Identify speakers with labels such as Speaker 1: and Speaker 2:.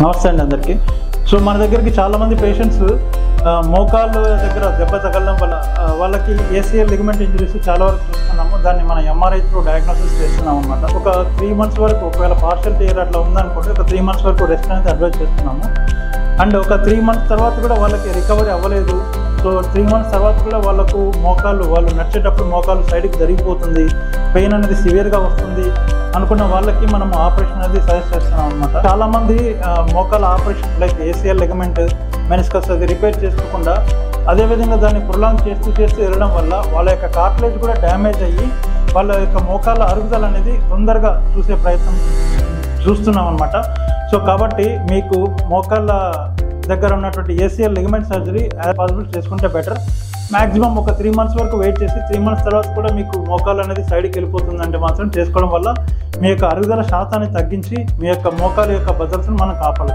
Speaker 1: నమస్తే అండి అందరికీ. సో మన దగ్గరికి చాలామంది పేషెంట్స్ మోకాళ్ళ దగ్గర దెబ్బ తగలడం వల్ల వాళ్ళకి ఏసీఎల్ లిగమెంట్ ఇంజరీస్ చాలా వరకు చూస్తున్నాము. దాన్ని మన ఎంఆర్ఐ త్రూ డయాగ్నోసిస్ చేస్తున్నాం అనమాట. ఒక 3 months వరకు, ఒకవేళ పార్షియల్ టియర్ అట్లా ఉందనుకోండి, ఒక 3 months వరకు రెస్ట్ అనేది అడ్వైజ్ చేస్తున్నాము. అండ్ ఒక 3 months తర్వాత కూడా వాళ్ళకి రికవరీ అవ్వలేదు, సో 3 months తర్వాత కూడా వాళ్ళు నడిచేటప్పుడు మోకాళ్ళు సైడ్కి జరిగిపోతుంది, పెయిన్ అనేది సివియర్గా వస్తుంది అనుకున్న వాళ్ళకి మనం ఆపరేషన్ అనేది సజెస్ట్ చేస్తున్నాం అనమాట. చాలామంది మోకాళ్ళ operation like ACL ligament, meniscus అది రిపేర్ చేసుకోకుండా అదేవిధంగా దాన్ని ప్రొలాంగ్ చేస్తూ వెళ్ళడం వల్ల వాళ్ళ యొక్క కార్టిలేజ్ కూడా డ్యామేజ్ అయ్యి వాళ్ళ యొక్క మోకాళ్ళ అరుగుదల అనేది తొందరగా చూసే ప్రయత్నం చూస్తున్నాం అనమాట. సో కాబట్టి మీకు మోకాళ్ళ దగ్గర ఉన్నటువంటి ACL ligament surgery as possible చేసుకుంటే బెటర్. మ్యాక్సిమం ఒక 3 months వరకు వెయిట్ చేసి 3 months తర్వాత కూడా మీకు మోకాలు అనేది సైడ్కి వెళ్ళిపోతుందంటే మాత్రం చేసుకోవడం వల్ల మీ యొక్క అరుగుదల శాతాన్ని తగ్గించి మీ యొక్క మోకాలు యొక్క భద్రతను మనం కాపాడాలి.